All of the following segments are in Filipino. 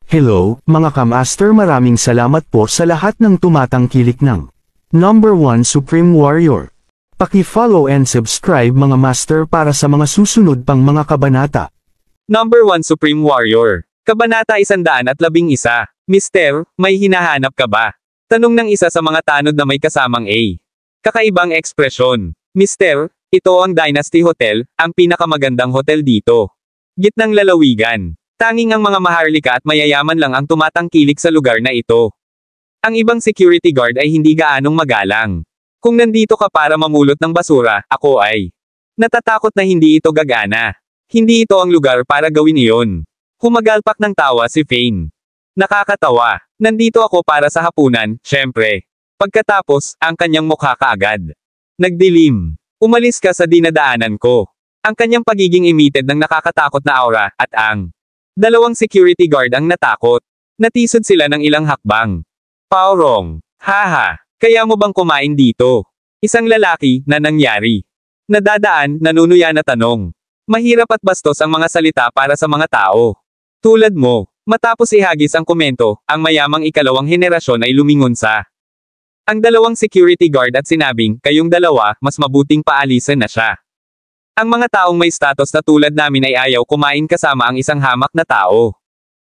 Hello, mga kamaster, maraming salamat po sa lahat ng tumatangkilik ng Number 1 Supreme Warrior. Paki-follow and subscribe mga master para sa mga susunod pang mga kabanata. Number 1 Supreme Warrior. Kabanata 111. Mister, may hinahanap ka ba? Tanong ng isa sa mga tanod na may kasamang A. Kakaibang ekspresyon. Mister, ito ang Dynasty Hotel, ang pinakamagandang hotel dito. Gitnang lalawigan. Tanging ang mga maharlika at mayayaman lang ang tumatangkilik sa lugar na ito. Ang ibang security guard ay hindi gaanong magalang. Kung nandito ka para mamulot ng basura, ako ay natatakot na hindi ito gagana. Hindi ito ang lugar para gawin iyon. Humagalpak ng tawa si Fane. Nakakatawa. Nandito ako para sa hapunan, syempre. Pagkatapos, ang kanyang mukha kaagad nagdilim. Umalis ka sa dinadaanan ko. Ang kanyang pagiging emitted ng nakakatakot na aura, at ang dalawang security guard ang natakot. Natisod sila ng ilang hakbang. Paurong. Haha. Kaya mo bang kumain dito? Isang lalaki, na nangyari. Nadadaan, nanunuya na tanong. Mahirap at bastos ang mga salita para sa mga tao. Tulad mo, matapos ihagis ang komento, ang mayamang ikalawang henerasyon ay lumingon sa ang dalawang security guard at sinabing, kayong dalawa, mas mabuting paalisan na siya. Ang mga taong may status na tulad namin ay ayaw kumain kasama ang isang hamak na tao.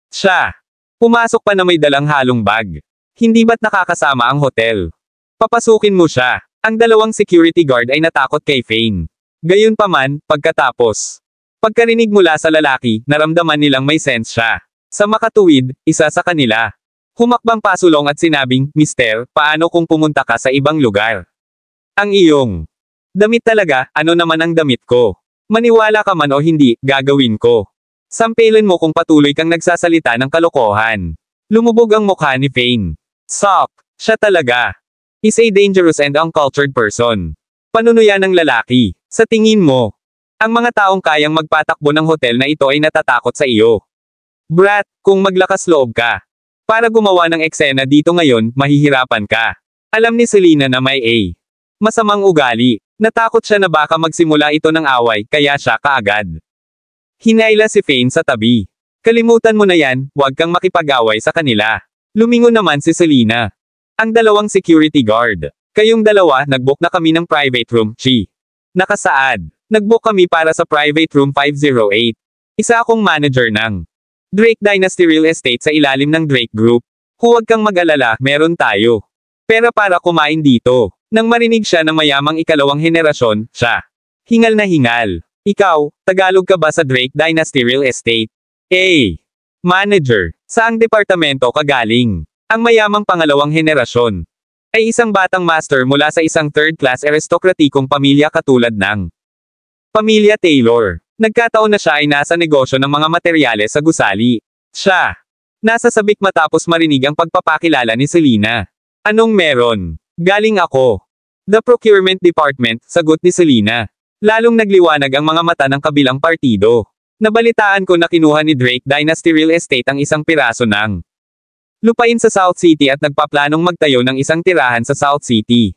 Siya. Pumasok pa na may dalang halong bag. Hindi ba't nakakasama ang hotel? Papasukin mo siya. Ang dalawang security guard ay natakot kay Fane. Gayunpaman, pagkatapos. Pagkarinig mula sa lalaki, naramdaman nilang may sense siya. Sa makatuwid, isa sa kanila. Humakbang pasulong at sinabing, Mister, paano kung pumunta ka sa ibang lugar? Ang iyong damit talaga, ano naman ang damit ko? Maniwala ka man o hindi, gagawin ko. Sampilin mo kung patuloy kang nagsasalita ng kalokohan. Lumubog ang mukha ni Fane. Sok, siya talaga. Is a dangerous and uncultured person. Panunuya ng lalaki. Sa tingin mo, ang mga taong kayang magpatakbo ng hotel na ito ay natatakot sa iyo. Brat, kung maglakas loob ka. Para gumawa ng eksena dito ngayon, mahihirapan ka. Alam ni Selena na may A. Masamang ugali. Natakot siya na baka magsimula ito ng away, kaya siya kaagad hinayla si Fane sa tabi. Kalimutan mo na yan, huwag kang makipag-away sa kanila. Lumingon naman si Selena. Ang dalawang security guard. Kayong dalawa, nag-book na kami ng private room, Chi. Nakasaad. Nag-book kami para sa private room 508. Isa akong manager ng Drake Dynasty Real Estate sa ilalim ng Drake Group. Huwag kang mag-alala, meron tayo pera para kumain dito. Nang marinig siya ng mayamang ikalawang henerasyon, siya hingal na hingal. Ikaw, Tagalog ka ba sa Drake Dynasty Real Estate? Manager. Saang departamento ka galing? Ang mayamang pangalawang henerasyon ay isang batang master mula sa isang third-class aristokratikong pamilya katulad ng Pamilya Taylor. Nagkataon na siya ay nasa negosyo ng mga materyales sa gusali. Siya nasa sabik matapos marinig ang pagpapakilala ni Selena. Anong meron? Galing ako. The Procurement Department, sagot ni Selena. Lalong nagliwanag ang mga mata ng kabilang partido. Nabalitaan ko na kinuha ni Drake Dynasty Real Estate ang isang piraso ng lupain sa South City at nagpaplanong magtayo ng isang tirahan sa South City.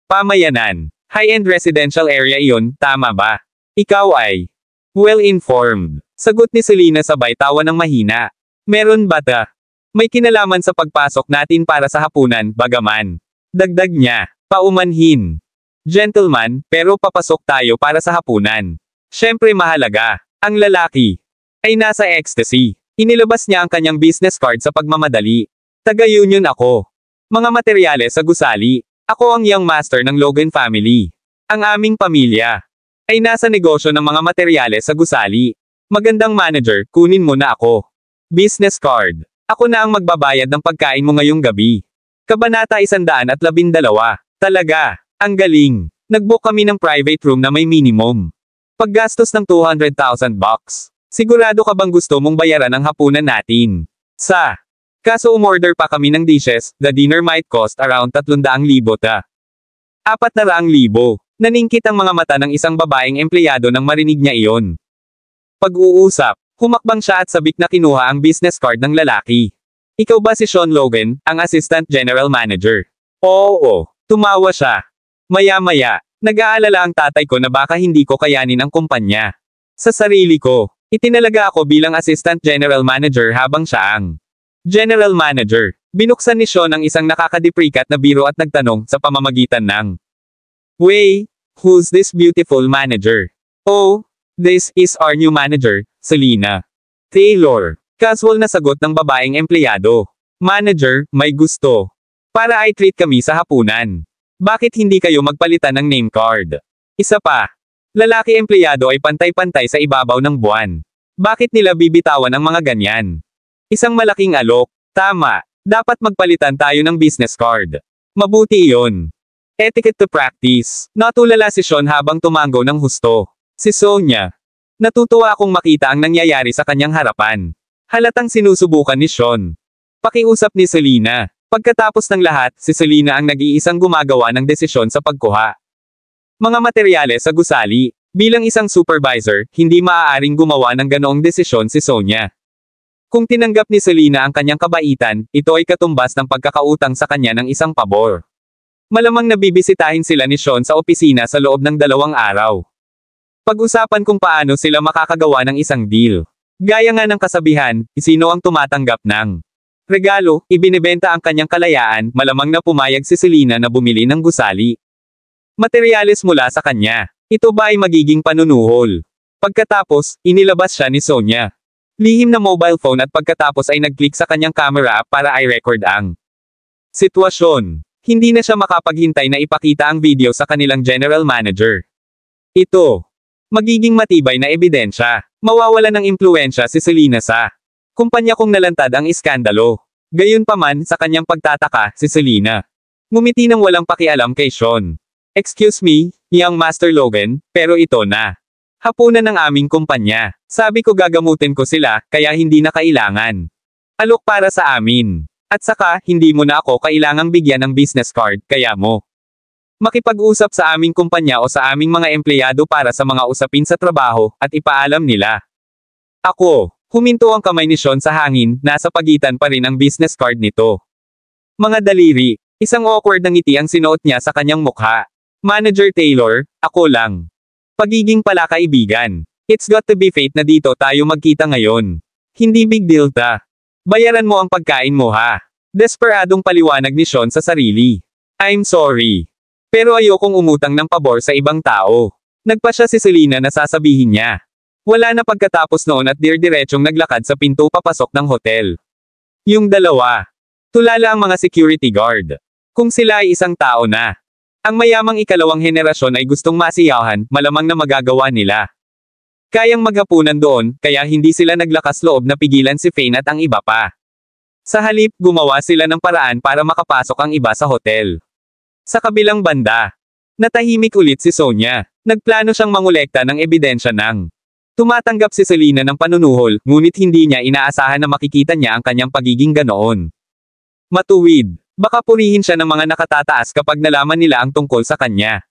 Pamayanan. High-end residential area iyon, tama ba? Ikaw ay well-informed. Sagot ni Selena sabay tawa ng mahina. Meron ba ta? May kinalaman sa pagpasok natin para sa hapunan, bagaman. Dagdag niya, paumanhin. Gentleman, pero papasok tayo para sa hapunan. Siyempre mahalaga. Ang lalaki ay nasa ecstasy. Inilabas niya ang kanyang business card sa pagmamadali. Taga-union ako. Mga materyales sa gusali. Ako ang young master ng Logan family. Ang aming pamilya ay nasa negosyo ng mga materyales sa gusali. Magandang manager, kunin mo na ako. Business card. Ako na ang magbabayad ng pagkain mo ngayong gabi. Kabanata 112. Talaga, ang galing. Nag-book kami ng private room na may minimum paggastos ng $200,000 bucks. Sigurado ka bang gusto mong bayaran ang hapunan natin? Kaso umorder pa kami ng dishes, the dinner might cost around 300,000 ta. 400,000. Naningkit ang mga mata ng isang babaeng empleyado nang marinig niya iyon. Pag-uusap, humakbang siya at sabik na kinuha ang business card ng lalaki. Ikaw ba si Sean Logan, ang Assistant General Manager? Oo. Tumawa siya. Maya-maya, nag-aalala ang tatay ko na baka hindi ko kayanin ang kumpanya. Sa sarili ko, itinalaga ako bilang Assistant General Manager habang siya ang General Manager. Binuksan ni Sean ang isang nakakadiprikat na biro at nagtanong sa pamamagitan ng, "Wey, who's this beautiful manager?" "Oh, this is our new manager, Selena Taylor." Casual na sagot ng babaeng empleyado. "Manager, may gusto. Para i-treat kami sa hapunan. Bakit hindi kayo magpalitan ng name card?" Isa pa. Lalaki empleyado ay pantay-pantay sa ibabaw ng buwan. Bakit nila bibitawan ang mga ganyan? Isang malaking alok. Tama. Dapat magpalitan tayo ng business card. Mabuti iyon. Etiquette to practice. Natulala si Sean habang tumango ng husto. Si Sonia. Natutuwa akong makita ang nangyayari sa kanyang harapan. Halatang sinusubukan ni Sean. Pakiusap ni Selena. Pagkatapos ng lahat, si Selena ang nag-iisang gumagawa ng desisyon sa pagkuha. Mga materyales sa gusali. Bilang isang supervisor, hindi maaaring gumawa ng ganoong desisyon si Sonia. Kung tinanggap ni Selena ang kanyang kabaitan, ito ay katumbas ng pagkakautang sa kanya ng isang pabor. Malamang nabibisitahin sila ni Sean sa opisina sa loob ng 2 araw. Pag-usapan kung paano sila makakagawa ng isang deal. Gaya nga ng kasabihan, sino ang tumatanggap ng regalo, ibinebenta ang kanyang kalayaan, malamang na pumayag si Selena na bumili ng gusali. Materyales mula sa kanya. Ito ba ay magiging panunuhol? Pagkatapos, inilabas siya ni Sonia. Lihim na mobile phone at pagkatapos ay nag-click sa kanyang camera app para i-record ang sitwasyon. Hindi na siya makapaghintay na ipakita ang video sa kanilang general manager. Ito. Magiging matibay na ebidensya. Mawawala ng impluensya si Selena sa kumpanya kung nalantad ang iskandalo. Gayunpaman, sa kanyang pagtataka, si Selena ngumiti nang walang pakialam kay Sean. "Excuse me, young Master Logan, pero ito na hapunan ng aming kumpanya. Sabi ko gagamutin ko sila, kaya hindi na kailangan alok para sa amin. At saka, hindi mo na ako kailangang bigyan ng business card, kaya mo makipag-usap sa aming kumpanya o sa aming mga empleyado para sa mga usapin sa trabaho, at ipaalam nila." Ako. Huminto ang kamay ni Sean sa hangin, nasa pagitan pa rin ang business card nito. Mga daliri. Isang awkward na ngiti ang sinuot niya sa kanyang mukha. "Manager Taylor, ako lang. Pagiging palakaibigan. It's got to be fate na dito tayo magkita ngayon. Hindi big deal ta. Bayaran mo ang pagkain mo ha." Desperadong paliwanag ni Sean sa sarili. "I'm sorry. Pero ayokong umutang ng pabor sa ibang tao." Nagpa siya si Selena na sasabihin niya. Wala na pagkatapos noon at dir-diretsong naglakad sa pinto papasok ng hotel. Yung dalawa. Tulala ang mga security guard. Kung sila ay isang tao na. Ang mayamang ikalawang henerasyon ay gustong masiyahan, malamang na magagawa nila. Kayang maghapunan doon, kaya hindi sila naglakas loob na pigilan si Fane at ang iba pa. Sa halip, gumawa sila ng paraan para makapasok ang iba sa hotel. Sa kabilang banda, natahimik ulit si Sonia. Nagplano siyang mangolekta ng ebidensya ng tumatanggap si Selena ng panunuhol, ngunit hindi niya inaasahan na makikita niya ang kanyang pagiging ganoon. Matuwid. Baka purihin siya ng mga nakatataas kapag nalaman nila ang tungkol sa kanya.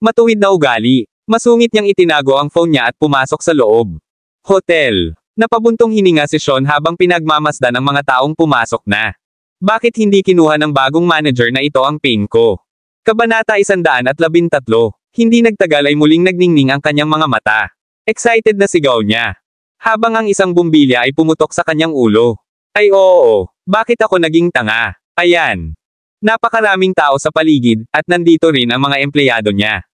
Matuwid na ugali. Masungit niyang itinago ang phone niya at pumasok sa loob. Hotel. Napabuntong hininga si Sean habang pinagmamasdan ang mga taong pumasok na. Bakit hindi kinuha ng bagong manager na ito ang pin ko? Kabanata 113. Hindi nagtagal ay muling nagningning ang kanyang mga mata. Excited na sigaw niya. Habang ang isang bumbilya ay pumutok sa kanyang ulo. Ay oo, bakit ako naging tanga? Ayan. Napakaraming tao sa paligid, at nandito rin ang mga empleyado niya.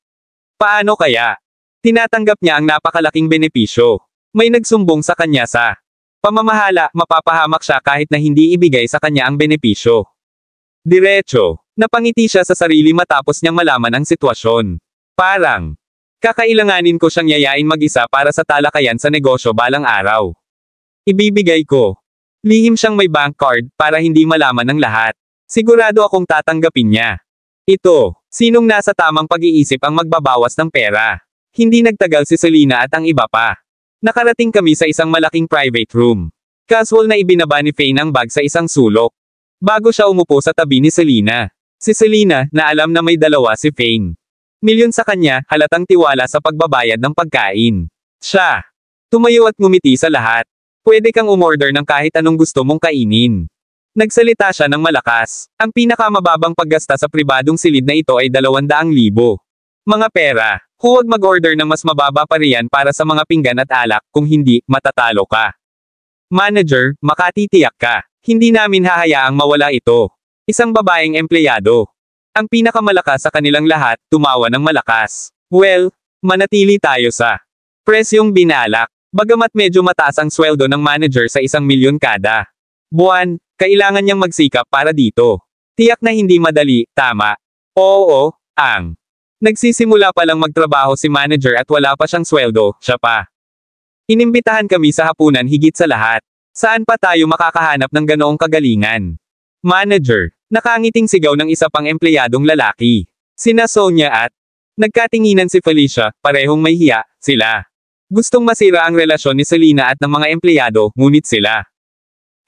Paano kaya? Tinatanggap niya ang napakalaking benepisyo. May nagsumbong sa kanya sa pamamahala, mapapahamak siya kahit na hindi ibigay sa kanya ang benepisyo. Diretso. Napangiti siya sa sarili matapos niyang malaman ang sitwasyon. Parang kakailanganin ko siyang yayain mag-isa para sa talakayan sa negosyo balang araw. Ibibigay ko. Lihim siyang may bank card, para hindi malaman ng lahat. Sigurado akong tatanggapin niya. Ito, sinong nasa tamang pag-iisip ang magbabawas ng pera? Hindi nagtagal si Selena at ang iba pa. Nakarating kami sa isang malaking private room. Casual na ibinaba ni Fane ang bag sa isang sulok. Bago siya umupo sa tabi ni Selena. Si Selena, na alam na may dalawa si Fane. Milyon sa kanya, halatang tiwala sa pagbabayad ng pagkain. Siya. Tumayo at ngumiti sa lahat. Pwede kang umorder ng kahit anong gusto mong kainin. Nagsalita siya ng malakas. Ang pinakamababang paggasta sa pribadong silid na ito ay 200,000. Mga pera. Huwag mag-order ng mas mababa pa riyan para sa mga pinggan at alak, kung hindi, matatalo ka. Manager, makatitiyak ka. Hindi namin hahayaang mawala ito. Isang babaeng empleyado. Ang pinakamalakas sa kanilang lahat, tumawa ng malakas. Well, manatili tayo sa presyong binalak. Bagamat medyo mataas ang sweldo ng manager sa 1,000,000 kada buwan, kailangan niyang magsikap para dito. Tiyak na hindi madali, tama? Oo, nagsisimula pa lang magtrabaho si manager at wala pa siyang sweldo, siya pa. Inimbitahan kami sa hapunan higit sa lahat. Saan pa tayo makakahanap ng ganoong kagalingan? Manager, nakangiting sigaw ng isa pang empleyadong lalaki. Sina Sonia at nagkatinginan si Felicia, parehong may hiya, sila. Gustong masira ang relasyon ni Selena at ng mga empleyado, ngunit sila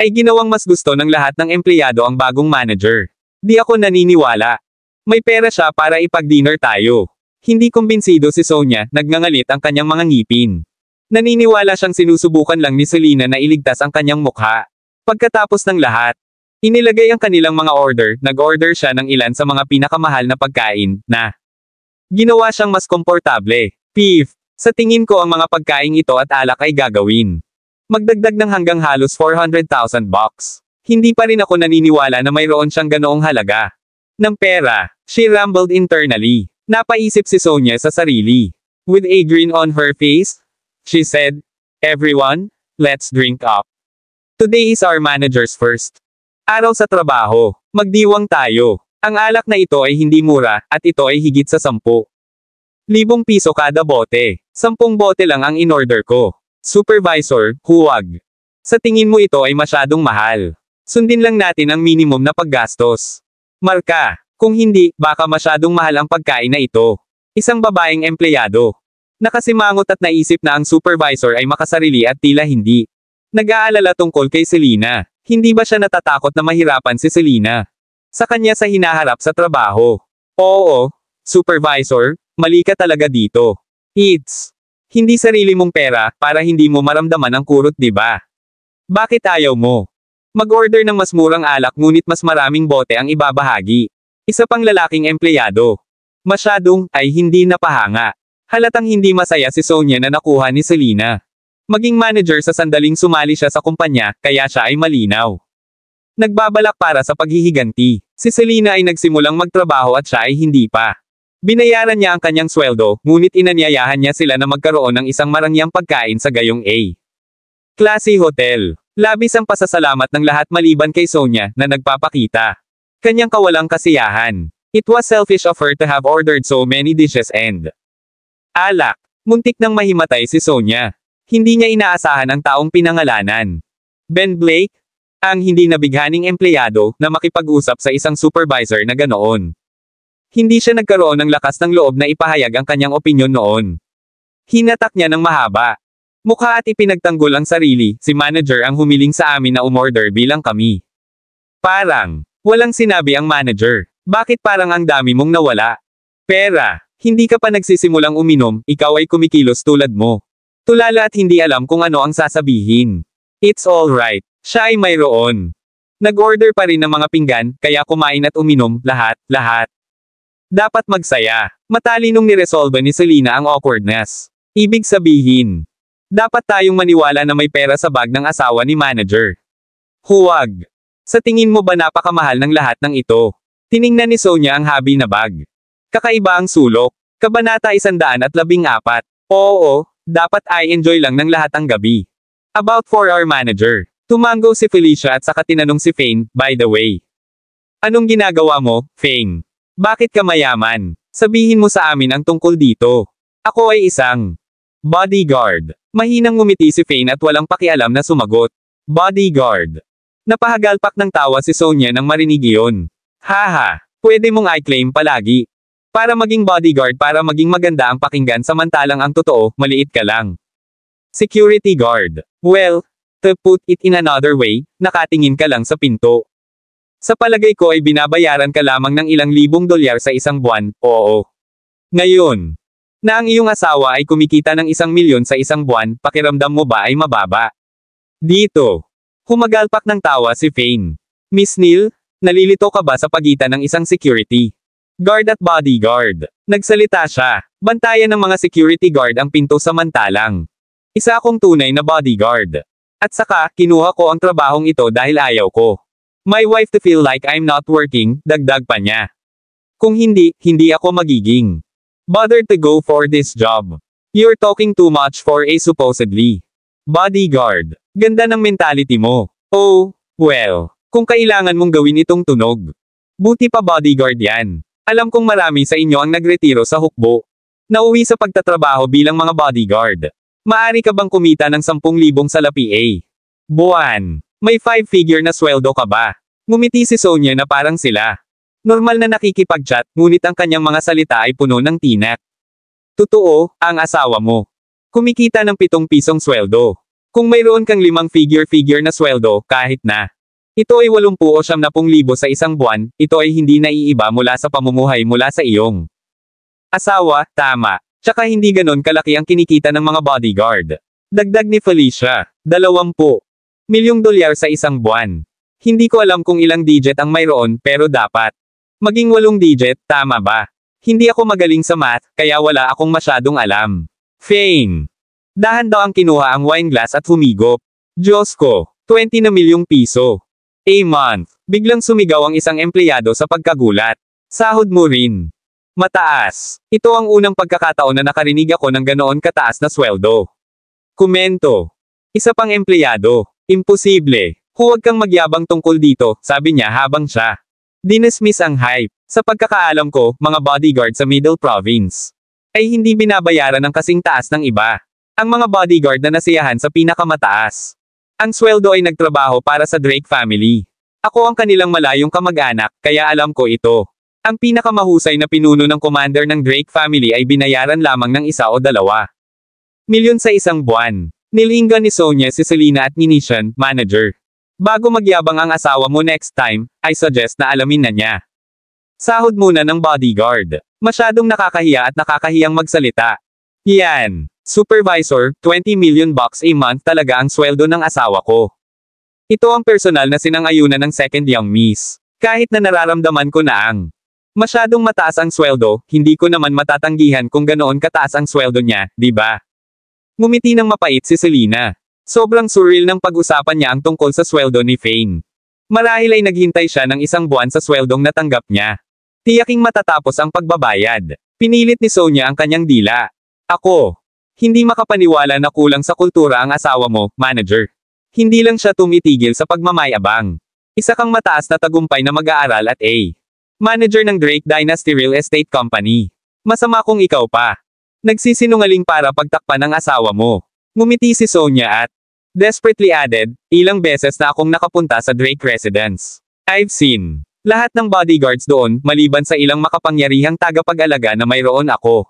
ay ginawang mas gusto ng lahat ng empleyado ang bagong manager. Di ako naniniwala. May pera siya para ipag-dinner tayo. Hindi kumbinsido si Sonia, nagngangalit ang kanyang mga ngipin. Naniniwala siyang sinusubukan lang ni Selena na iligtas ang kanyang mukha. Pagkatapos ng lahat, inilagay ang kanilang mga order, nag-order siya ng ilan sa mga pinakamahal na pagkain, na ginawa siyang mas komportable. Beef, sa tingin ko ang mga pagkain ito at alak ay gagawin. Magdagdag ng hanggang halos 400,000 bucks. Hindi pa rin ako naniniwala na mayroon siyang ganoong halaga ng pera. She rumbled internally. Napaisip si Sonia sa sarili. With a grin on her face, she said, "Everyone, let's drink up. Today is our manager's first araw sa trabaho. Magdiwang tayo. Ang alak na ito ay hindi mura, at ito ay higit sa 10,000 piso kada bote. 10 bote lang ang in-order ko. Supervisor, huwag. Sa tingin mo ito ay masyadong mahal. Sundin lang natin ang minimum na paggastos. Marka, kung hindi, baka masyadong mahal ang pagkain na ito." Isang babaeng empleyado. Nakasimangot at naisip na ang supervisor ay makasarili at tila hindi nag-aalala tungkol kay Selena. Hindi ba siya natatakot na mahirapan si Selena sa kanya sa hinaharap sa trabaho? Oo, supervisor, mali ka talaga dito. It's hindi sarili mong pera para hindi mo maramdaman ang kurot, di ba? Bakit ayaw mo mag-order ng mas murang alak ngunit mas maraming bote ang ibabahagi? Isa pang lalaking empleyado. Masyadong ay hindi napahanga. Halatang hindi masaya si Sonia na nakuha ni Selena maging manager sa sandaling sumali siya sa kumpanya, kaya siya ay malinaw nagbabalak para sa paghihiganti. Si Selena ay nagsimulang magtrabaho at siya ay hindi pa binayaran niya ang kanyang sweldo, ngunit inanyayahan niya sila na magkaroon ng isang marangyang pagkain sa gayong A-classy hotel. Labis ang pasasalamat ng lahat maliban kay Sonia, na nagpapakita kanyang kawalang kasiyahan. It was selfish of her to have ordered so many dishes and alak. Muntik nang mahimatay si Sonia. Hindi niya inaasahan ang taong pinangalanan Ben Blake, ang hindi nabighaning empleyado, na makipag-usap sa isang supervisor na ganoon. Hindi siya nagkaroon ng lakas ng loob na ipahayag ang kanyang opinyon noon. Hinatak niya ng mahaba. Mukha at ipinagtanggol ang sarili, si manager ang humiling sa amin na umorder bilang kami. Parang walang sinabi ang manager. Bakit parang ang dami mong nawala? Pera. Hindi ka pa nagsisimulang uminom, ikaw ay kumikilos tulad mo. Tulala at hindi alam kung ano ang sasabihin. It's alright. Siya ay mayroon. Nag-order pa rin ng mga pinggan, kaya kumain at uminom, lahat. Dapat magsaya. Matalinong niresolve ni Selena ang awkwardness. Ibig sabihin, dapat tayong maniwala na may pera sa bag ng asawa ni manager. Huwag. Sa tingin mo ba napakamahal ng lahat ng ito? Tiningnan ni Sonia ang habi na bag. Kakaiba ang sulok. Kabanata 114. Oo, dapat ay enjoy lang ng lahat ang gabi. About for our manager. Tumango si Felicia at saka tinanong si Fane, by the way. Anong ginagawa mo, Fane? Bakit ka mayaman? Sabihin mo sa amin ang tungkol dito. Ako ay isang bodyguard. Mahinang ngumiti si Fane at walang pakialam na sumagot. Bodyguard. Napahagalpak ng tawa si Sonia nang marinig iyon. Haha, pwede mong i-claim palagi. Para maging bodyguard para maging maganda ang pakinggan samantalang ang totoo, maliit ka lang. Security guard. Well, to put it in another way, nakatingin ka lang sa pinto. Sa palagay ko ay binabayaran ka lamang ng ilang libong dolyar sa isang buwan, oo. Ngayon, na ang iyong asawa ay kumikita ng 1,000,000 sa isang buwan, pakiramdam mo ba ay mababa? Dito. Humagalpak ng tawa si Fane. Miss Neil, nalilito ka ba sa pagitan ng isang security guard at bodyguard? Nagsalita siya. Bantayan ng mga security guard ang pinto samantalang isa akong tunay na bodyguard. At saka, kinuha ko ang trabahong ito dahil ayaw ko. My wife to feel like I'm not working, dagdag pa niya. Kung hindi, hindi ako magiging bothered to go for this job. You're talking too much for a supposedly bodyguard. Ganda ng mentality mo. Oh, well, kung kailangan mong gawin itong tunog. Buti pa bodyguard yan. Alam kong marami sa inyo ang nagretiro sa hukbo. Nauwi sa pagtatrabaho bilang mga bodyguard. Maari ka bang kumita ng 10,000 salapi buwan? May 5-figure na sweldo ka ba? Ngumiti si Sonia na parang sila. Normal na nakikipag-chat, ngunit ang kanyang mga salita ay puno ng tinak. Totoo, ang asawa mo. Kumikita ng 7 pisong sweldo. Kung mayroon kang 5-figure na sweldo, kahit na ito ay 80 o 70,000 sa isang buwan, ito ay hindi naiiba mula sa pamumuhay mula sa iyong asawa, tama. Tsaka hindi ganon kalaki ang kinikita ng mga bodyguard. Dagdag ni Felicia, 20 milyong dolyar sa isang buwan. Hindi ko alam kung ilang digit ang mayroon, pero dapat maging 8 digit, tama ba? Hindi ako magaling sa math, kaya wala akong masyadong alam. Fame. Dahan daw ang kinuha ang wine glass at humigop. Diyos ko, 20 na milyong piso. A month. Biglang sumigaw ang isang empleyado sa pagkagulat. Sahod mo rin. Mataas. Ito ang unang pagkakataon na nakarinig ako ng ganoon kataas na sweldo. Komento. Isa pang empleyado. Imposible. Huwag kang magyabang tungkol dito, sabi niya habang siya dinismiss ang hype. Sa pagkakaalam ko, mga bodyguard sa Middle Province ay hindi binabayaran ng kasing taas ng iba. Ang mga bodyguard na nasiyahan sa pinakamataas. Ang sweldo ay nagtrabaho para sa Drake family. Ako ang kanilang malayong kamag-anak, kaya alam ko ito. Ang pinakamahusay na pinuno ng commander ng Drake family ay binayaran lamang ng 1 o 2 milyon sa isang buwan. Nilinggan ni Sonia si Selena at Nishan, manager. Bago magyabang ang asawa mo next time, I suggest na alamin na niya. Sahod muna ng bodyguard. Masyadong nakakahiya at nakakahiyang magsalita. Yan. Supervisor, 20 million bucks a month talaga ang sweldo ng asawa ko. Ito ang personal na sinangayunan ng second young miss. Kahit na nararamdaman ko na ang masyadong mataas ang sweldo, hindi ko naman matatanggihan kung ganoon kataas ang sweldo niya, di ba? Ngumiti ng mapait si Selena. Sobrang surreal ng pag-usapan niya ang tungkol sa sweldo ni Fane. Marahil ay naghintay siya ng 1 buwan sa sweldong natanggap niya. Tiyaking matatapos ang pagbabayad. Pinilit ni Sonia ang kanyang dila. Ako. Hindi makapaniwala na kulang sa kultura ang asawa mo, manager. Hindi lang siya tumitigil sa pagmamayabang. Isa kang mataas na tagumpay na mag-aaral at manager ng Drake Dynasty Real Estate Company. Masama kung ikaw pa. Nagsisinungaling para pagtakpan ng asawa mo. Ngumiti si Sonia at desperately added, ilang beses na akong nakapunta sa Drake residence. I've seen lahat ng bodyguards doon, maliban sa ilang makapangyarihang tagapag-alaga na mayroon ako.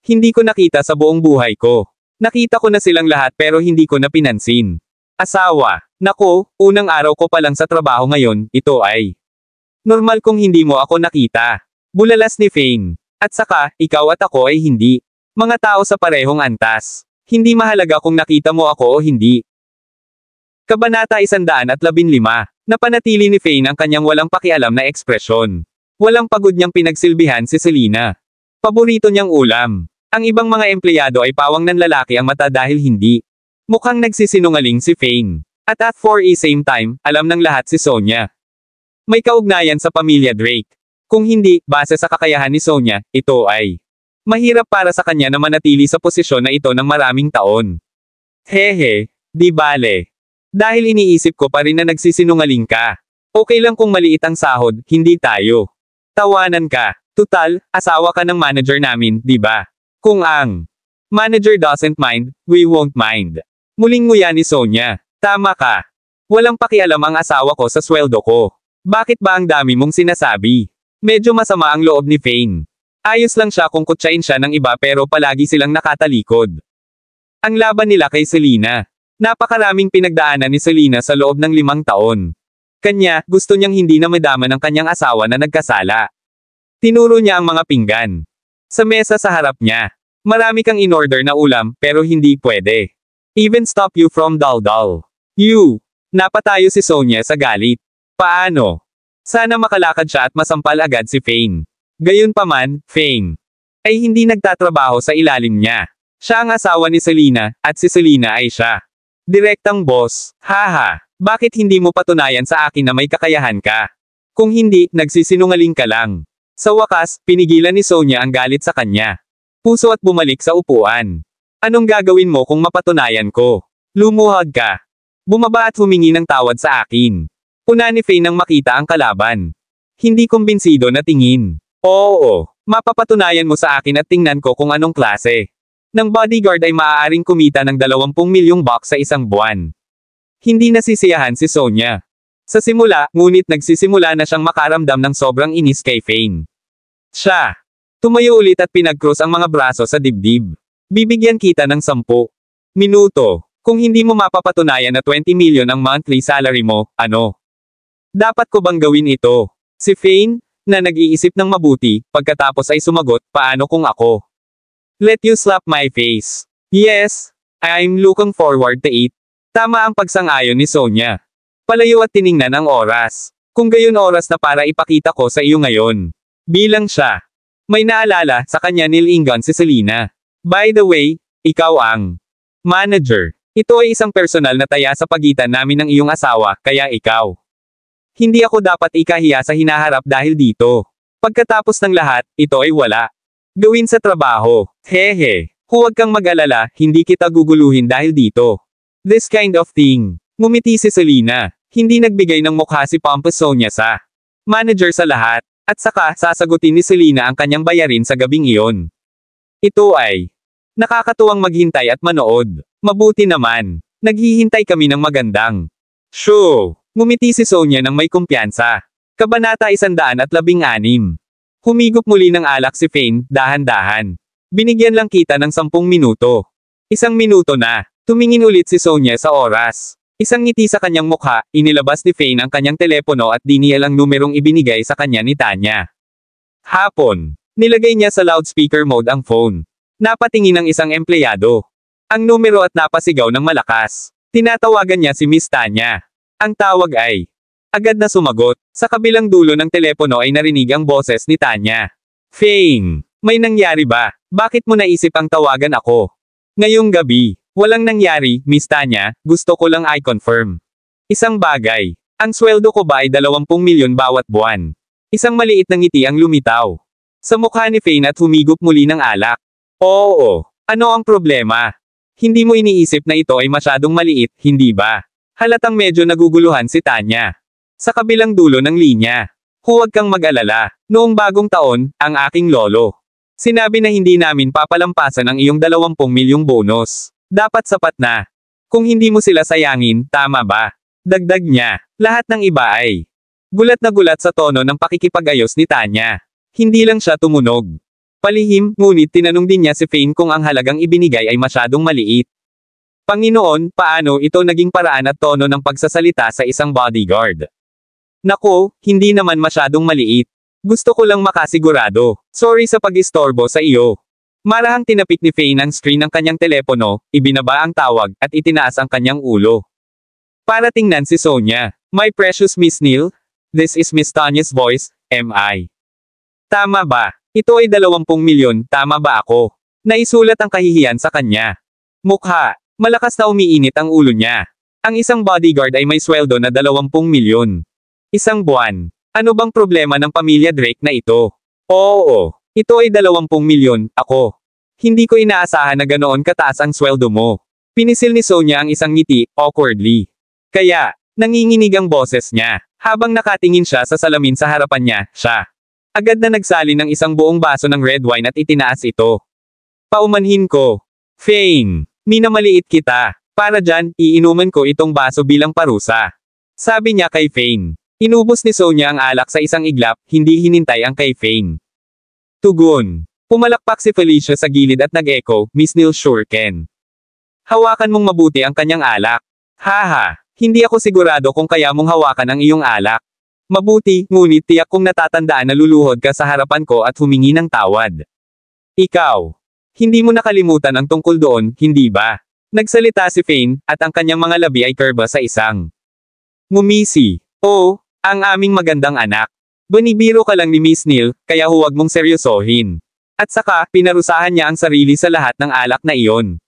Hindi ko nakita sa buong buhay ko. Nakita ko na silang lahat pero hindi ko na pinansin. Asawa. Nako, unang araw ko pa lang sa trabaho ngayon, ito ay normal kung hindi mo ako nakita. Bulalas ni Fane. At saka, ikaw at ako ay hindi mga tao sa parehong antas. Hindi mahalaga kung nakita mo ako o hindi. Kabanata 115. Napanatili ni Fane ang kanyang walang pakialam na ekspresyon. Walang pagod niyang pinagsilbihan si Selena. Paborito niyang ulam. Ang ibang mga empleyado ay pawang ng lalaki ang mata dahil hindi mukhang nagsisinungaling si Fane. At for a same time, alam ng lahat si Sonia. May kaugnayan sa pamilya Drake. Kung hindi, base sa kakayahan ni Sonia, ito ay mahirap para sa kanya na manatili sa posisyon na ito ng maraming taon. Hehe, di bale. Dahil iniisip ko pa rin na nagsisinungaling ka. Okay lang kung maliit ang sahod, hindi tayo tawanan ka. Tutal, asawa ka ng manager namin, di ba? Kung ang manager doesn't mind, we won't mind. Muling nguya ni Sonia. Tama ka. Walang pakialam ang asawa ko sa sweldo ko. Bakit ba ang dami mong sinasabi? Medyo masama ang loob ni Fane. Ayos lang siya kung kutsain siya ng iba pero palagi silang nakatalikod. Ang laban nila kay Selena. Napakaraming pinagdaanan ni Selena sa loob ng 5 taon. Kanya, gusto niyang hindi na madama ng kanyang asawa na nagkasala. Tinuro niya ang mga pinggan sa mesa sa harap niya. Marami kang in-order na ulam, pero hindi pwede. Even stop you from daldal. You. Napatayo si Sonia sa galit. Paano? Sana makalakad siya at masampal agad si Fane. Gayunpaman, Fane ay hindi nagtatrabaho sa ilalim niya. Siya ang asawa ni Selena, at si Selena ay siya. Direktang boss, haha, bakit hindi mo patunayan sa akin na may kakayahan ka? Kung hindi, nagsisinungaling ka lang. Sa wakas, pinigilan ni Sonya ang galit sa kanya. Puso at bumalik sa upuan. Anong gagawin mo kung mapatunayan ko? Lumuhod ka. Bumaba at humingi ng tawad sa akin. Puna ni Faye nang makita ang kalaban. Hindi kumbinsido na tingin. Oo, mapapatunayan mo sa akin at tingnan ko kung anong klase ng bodyguard ay maaaring kumita ng 20 milyong bucks sa isang buwan. Hindi nasisiyahan si Sonya. Sa simula, ngunit nagsisimula na siyang makaramdam ng sobrang inis kay Fane. Siya. Tumayo ulit at pinag-cross ang mga braso sa dibdib. Bibigyan kita ng 10 minuto. Kung hindi mo mapapatunayan na 20 million ang monthly salary mo, ano? Dapat ko bang gawin ito? Si Fane, na nag-iisip ng mabuti, pagkatapos ay sumagot, paano kung ako? Let you slap my face. Yes, I'm looking forward to it. Tama ang pagsang-ayon ni Sonya. Palayo at tiningnan ang oras. Kung gayon oras na para ipakita ko sa iyo ngayon. Bilang siya. May naalala sa kanya nilingon si Selena. By the way, ikaw ang manager. Ito ay isang personal na taya sa pagitan namin ng iyong asawa, kaya ikaw. Hindi ako dapat ikahiya sa hinaharap dahil dito. Pagkatapos ng lahat, ito ay wala. Gawin sa trabaho. Hehe. Huwag kang mag-alala, hindi kita guguluhin dahil dito. This kind of thing. Ngumiti si Selena. Hindi nagbigay ng mukha si Pompous Sonya sa manager sa lahat. At saka, sasagutin ni Selena ang kanyang bayarin sa gabing iyon. Ito ay nakakatuwang maghintay at manood. Mabuti naman. Naghihintay kami ng magandang show. Ngumiti si Sonya ng may kumpiyansa. Kabanata 116. Humigop muli ng alak si Fane, dahan-dahan. Binigyan lang kita ng 10 minuto. 1 minuto na. Tumingin ulit si Sonya sa oras. Isang ngiti sa kanyang mukha, inilabas ni Fane ang kanyang telepono at dinial ang numerong ibinigay sa kanya ni Tanya. Hapon. Nilagay niya sa loudspeaker mode ang phone. Napatingin ang isang empleyado. Ang numero at napasigaw ng malakas. Tinatawagan niya si Miss Tanya. Ang tawag ay agad na sumagot. Sa kabilang dulo ng telepono ay narinig ang boses ni Tanya. Fane, may nangyari ba? Bakit mo naisip ang tawagan ako? Ngayong gabi, walang nangyari, Miss Tanya, gusto ko lang i-confirm. Isang bagay. Ang sweldo ko ba ay 20 milyon bawat buwan? Isang maliit na ngiti ang lumitaw sa mukha ni Fane at humigop muli ng alak. Oo, ano ang problema? Hindi mo iniisip na ito ay masyadong maliit, hindi ba? Halatang medyo naguguluhan si Tanya. Sa kabilang dulo ng linya. Huwag kang mag-alala. Noong bagong taon, ang aking lolo. Sinabi na hindi namin papalampasan ang iyong 20 milyong bonus. Dapat sapat na. Kung hindi mo sila sayangin, tama ba? Dagdag niya. Lahat ng iba ay gulat na gulat sa tono ng pakikipag-ayos ni Tanya. Hindi lang siya tumunog. Palihim, ngunit tinanong din niya si Fane kung ang halagang ibinigay ay masyadong maliit. Panginoon, paano ito naging paraan at tono ng pagsasalita sa isang bodyguard? Nako, hindi naman masyadong maliit. Gusto ko lang makasigurado. Sorry sa pag-istorbo sa iyo. Marahang tinapik ni Fane ang screen ng kanyang telepono, ibinaba ang tawag, at itinaas ang kanyang ulo. Para tingnan si Sonya. My precious Miss Neil, this is Miss Tanya's voice, M.I. Tama ba? Ito ay 20 milyon, tama ba ako? Naisulat ang kahihiyan sa kanya. Mukha. Malakas na umiinit ang ulo niya. Ang isang bodyguard ay may sweldo na 20 milyon. Isang buwan. Ano bang problema ng pamilya Drake na ito? Oo. Ito ay 20 milyon, ako. Hindi ko inaasahan na ganoon kataas ang sweldo mo. Pinisil ni Sonya ang isang ngiti, awkwardly. Kaya, nanginginig ang boses niya. Habang nakatingin siya sa salamin sa harapan niya, siya. Agad na nagsali ng isang buong baso ng red wine at itinaas ito. Paumanhin ko. Fane, minamaliit kita. Para dyan, iinuman ko itong baso bilang parusa. Sabi niya kay Fane. Inubos ni Sonya ang alak sa isang iglap, hindi hinintay ang kay Fane. Tugon. Pumalakpak si Felicia sa gilid at nag-echo, Miss Neil sure can. Hawakan mong mabuti ang kanyang alak. Haha, hindi ako sigurado kung kaya mong hawakan ang iyong alak. Mabuti, ngunit tiyak kong natatandaan na luluhod ka sa harapan ko at humingi ng tawad. Ikaw. Hindi mo nakalimutan ang tungkol doon, hindi ba? Nagsalita si Fane, at ang kanyang mga labi ay kurba sa isang ngumisi. Oh, ang aming magandang anak. Banibiro ka lang ni Miss Neil, kaya huwag mong seryosohin. At saka, pinarusahan niya ang sarili sa lahat ng alak na iyon.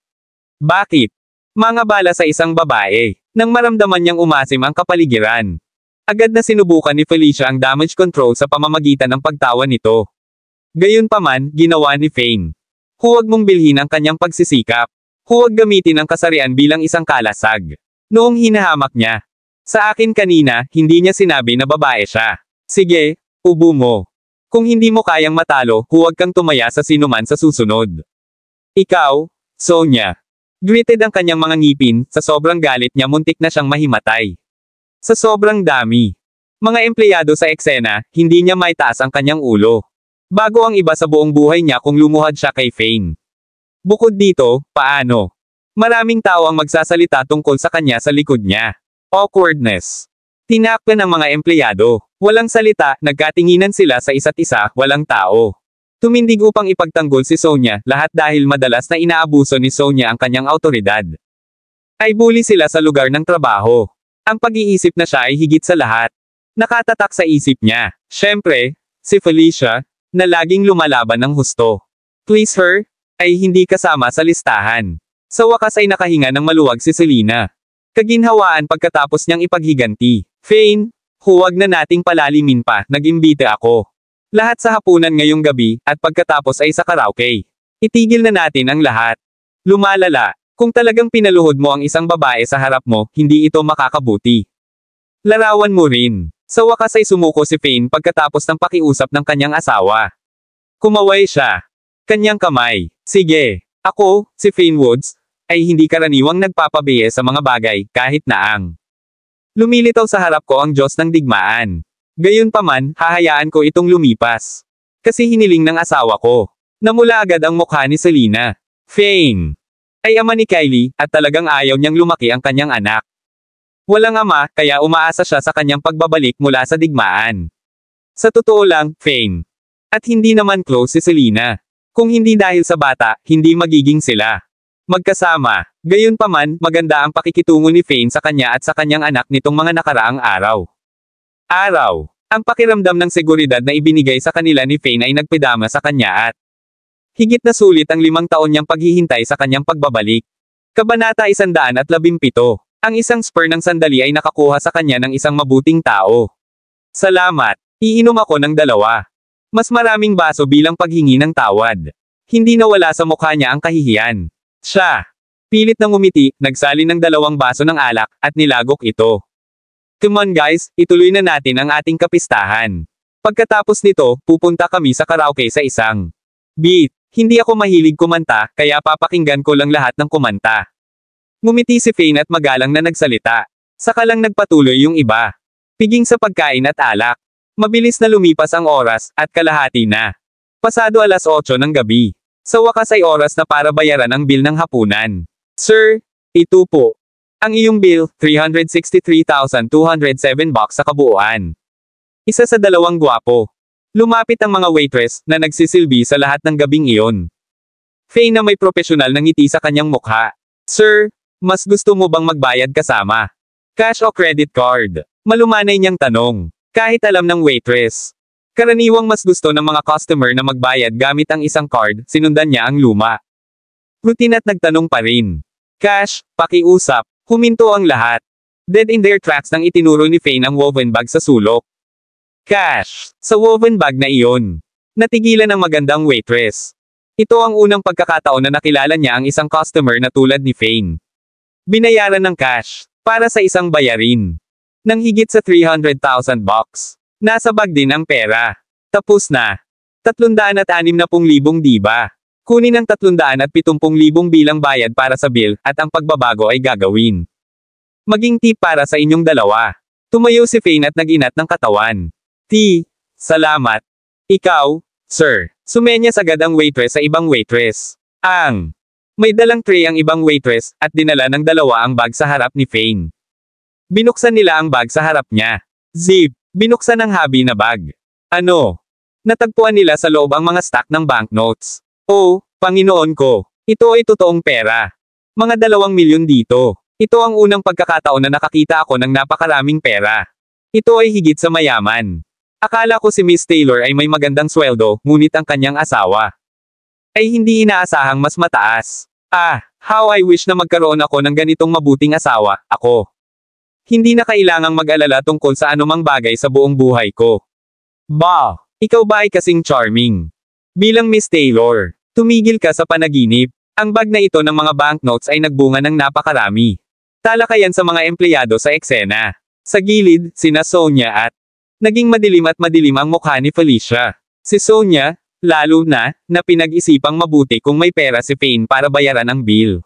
Bakit? Mga bala sa isang babae. Nang maramdaman niyang umasim ang kapaligiran. Agad na sinubukan ni Felicia ang damage control sa pamamagitan ng pagtawa nito. Gayunpaman, ginawa ni Fane. Huwag mong bilhin ang kanyang pagsisikap. Huwag gamitin ang kasarian bilang isang kalasag. Noong hinahamak niya. Sa akin kanina, hindi niya sinabi na babae siya. Sige, ubo mo. Kung hindi mo kayang matalo, huwag kang tumaya sa sinuman sa susunod. Ikaw, Sonia. Gritted ang kanyang mga ngipin, sa sobrang galit niya muntik na siyang mahimatay. Sa sobrang dami. Mga empleyado sa eksena, hindi niya maitaas ang kanyang ulo. Bago ang iba sa buong buhay niya kung lumuhad siya kay Fane. Bukod dito, paano? Maraming tao ang magsasalita tungkol sa kanya sa likod niya. Awkwardness. Tinakpan ng mga empleyado. Walang salita, nagkatinginan sila sa isa't isa, walang tao. Tumindig upang ipagtanggol si Sonia, lahat dahil madalas na inaabuso ni Sonia ang kanyang autoridad. Ay bully sila sa lugar ng trabaho. Ang pag-iisip na siya ay higit sa lahat. Nakatatak sa isip niya. Siyempre, si Felicia, na laging lumalaban ng husto. Please her, ay hindi kasama sa listahan. Sa wakas ay nakahinga ng maluwag si Selena. Kaginhawaan pagkatapos niyang ipaghiganti. Fane, huwag na nating palalimin pa, nag-imbite ako. Lahat sa hapunan ngayong gabi, at pagkatapos ay sa karaoke. Itigil na natin ang lahat. Lumalala, kung talagang pinaluhod mo ang isang babae sa harap mo, hindi ito makakabuti. Larawan mo rin. Sa wakas ay sumuko si Fane pagkatapos ng pakiusap ng kanyang asawa. Kumaway siya. Kanyang kamay. Sige, ako, si Fane Woods, ay hindi karaniwang nagpapabiye sa mga bagay, kahit naang. Lumilitaw sa harap ko ang Diyos ng digmaan. Gayunpaman, hahayaan ko itong lumipas. Kasi hiniling ng asawa ko. Namula agad ang mukha ni Selena. Fane ay ama ni Kylie, at talagang ayaw niyang lumaki ang kanyang anak. Walang ama, kaya umaasa siya sa kanyang pagbabalik mula sa digmaan. Sa totoo lang, Fane. At hindi naman close si Selena. Kung hindi dahil sa bata, hindi magiging sila magkasama. Gayunpaman, maganda ang pakikitungo ni Fane sa kanya at sa kanyang anak nitong mga nakaraang araw. Ang pakiramdam ng seguridad na ibinigay sa kanila ni Fane ay nagpidama sa kanya at higit na sulit ang 5 taon niyang paghihintay sa kanyang pagbabalik. Kabanata 117. Ang isang spur ng sandali ay nakakuha sa kanya ng isang mabuting tao. Salamat. Iinom ako ng 2. Mas maraming baso bilang paghingi ng tawad. Hindi nawala sa mukha niya ang kahihiyan. Siya. Pilit na ngumiti, nagsali ng 2 baso ng alak, at nilagok ito. Come on guys, ituloy na natin ang ating kapistahan. Pagkatapos nito, pupunta kami sa karaoke sa isang beat. Hindi ako mahilig kumanta, kaya papakinggan ko lang lahat ng kumanta. Ngumiti si Fane at magalang na nagsalita. Saka lang nagpatuloy yung iba. Piging sa pagkain at alak. Mabilis na lumipas ang oras, at kalahati na. Pasado 8:00 ng gabi. Sa wakas ay oras na para bayaran ang bill ng hapunan. Sir, ito po. Ang iyong bill, $363,207 sa kabuuan. Isa sa 2 gwapo. Lumapit ang mga waitress, na nagsisilbi sa lahat ng gabing iyon. Fane na may profesional na ngiti sa kanyang mukha. Sir, mas gusto mo bang magbayad kasama? Cash o credit card? Malumanay niyang tanong. Kahit alam ng waitress. Karaniwang mas gusto ng mga customer na magbayad gamit ang isang card, sinundan niya ang luma. Routine at nagtanong pa rin. Cash, pakiusap. Huminto ang lahat. Dead in their tracks nang itinuro ni Fane ang woven bag sa sulok. Cash. Sa woven bag na iyon. Natigilan ang magandang waitress. Ito ang unang pagkakataon na nakilala niya ang isang customer na tulad ni Fane. Binayaran ng cash. Para sa isang bayarin. Nang higit sa $300,000. Nasa bag din ang pera. Tapos na. 360,000 diba? Kunin ang 370,000 bilang bayad para sa bill, at ang pagbabago ay gagawin. Maging tip para sa inyong 2. Tumayo si Fane at nag-inat ng katawan. Salamat. Ikaw, sir. Sumenyas agad ang waitress sa ibang waitress. May dalang tray ang ibang waitress, at dinala ng 2 ang bag sa harap ni Fane. Binuksan nila ang bag sa harap niya. Zip. Binuksan ang habi na bag. Natagpuan nila sa loob ang mga stack ng banknotes. Oh, Panginoon ko. Ito ay totoong pera. Mga 2 milyon dito. Ito ang unang pagkakataon na nakakita ako ng napakaraming pera. Ito ay higit sa mayaman. Akala ko si Miss Taylor ay may magandang sweldo, ngunit ang kanyang asawa ay hindi inaasahang mas mataas. How I wish na magkaroon ako ng ganitong mabuting asawa, ako. Hindi na kailangang mag-alala tungkol sa anumang bagay sa buong buhay ko. Ikaw ba ay kasing charming? Bilang Miss Taylor, tumigil ka sa panaginip. Ang bag na ito ng mga banknotes ay nagbunga ng napakarami. Talakayan sa mga empleyado sa eksena. Sa gilid, sina Sonia at naging madilim at madilim ang mukha ni Felicia. Si Sonia, lalo na pinag-isipang mabuti kung may pera si Fane para bayaran ang bill.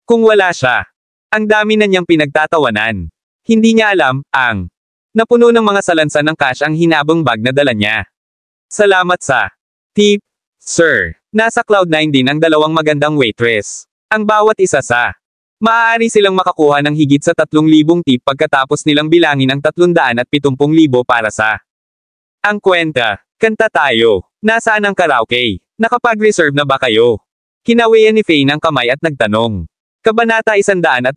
Kung wala siya, ang dami na niyang pinagtatawanan. Hindi niya alam, napuno ng mga salansan ng cash ang hinabong bag na dala niya. Salamat sa tip, sir. Nasa Cloud9 din ang dalawang magandang waitress. Ang bawat isa maaari silang makakuha ng higit sa 3,000 tip pagkatapos nilang bilangin ang 370,000 para sa ang kwenta. Kanta tayo. Nasaan ang karaoke? Nakapag-reserve na ba kayo? Kinawian ni Fane ang kamay at nagtanong. Kabanata 118.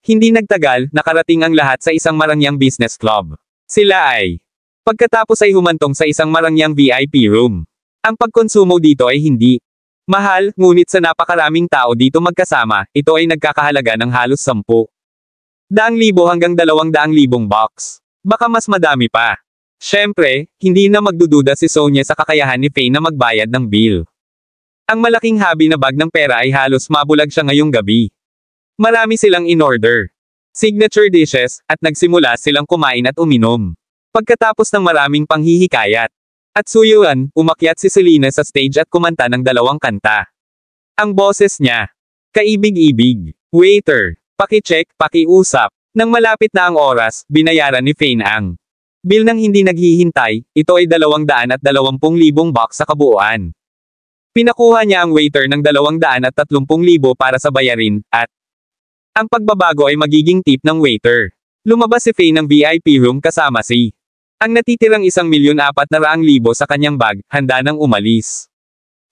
Hindi nagtagal, nakarating ang lahat sa isang marangyang business club. Sila ay pagkatapos ay humantong sa isang marangyang VIP room. Ang pagkonsumo dito ay hindi mahal, ngunit sa napakaraming tao dito magkasama, ito ay nagkakahalaga ng halos 10,000 hanggang 200,000 bucks. Baka mas madami pa. Siyempre, hindi na magdududa si Sonia sa kakayahan ni Fane na magbayad ng bill. Ang malaking habi na bag ng pera ay halos mabulag siya ngayong gabi. Marami silang in-order signature dishes, at nagsimula silang kumain at uminom. Pagkatapos ng maraming panghihikayat at suyuan, umakyat si Selena sa stage at kumanta ng 2 kanta. Ang boses niya, kaibig-ibig. Waiter, paki-check, paki-usap. Nang malapit na ang oras, binayaran ni Fane ang bill nang hindi naghihintay. Ito ay 220,000 bucks sa kabuuan. Pinakuha niya ang waiter ng 230,000 para sa bayarin, at ang pagbabago ay magiging tip ng waiter. Lumabas si Fane ng VIP room kasama si ang natitirang 1,400,000 sa kanyang bag, handa nang umalis.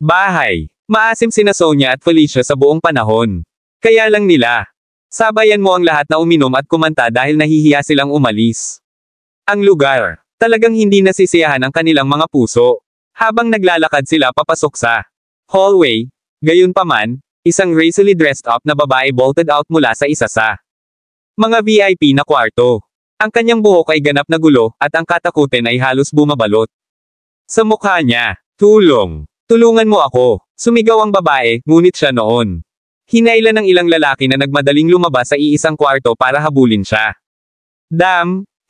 Bahay. Maasim sina Sonia at Felicia sa buong panahon. Kaya lang nila. Sabayan mo ang lahat na uminom at kumanta dahil nahihiya silang umalis. Ang lugar. Talagang hindi nasisiyahan ang kanilang mga puso. Habang naglalakad sila papasok sa hallway, gayunpaman, isang racily dressed up na babae bolted out mula sa isa sa mga VIP na kwarto. Ang kanyang buhok ay ganap na gulo, at ang katakutin ay halos bumabalot sa mukha niya. Tulungan mo ako. Sumigaw ang babae, ngunit siya noon. Hinailan ng ilang lalaki na nagmadaling lumabas sa iisang kwarto para habulin siya.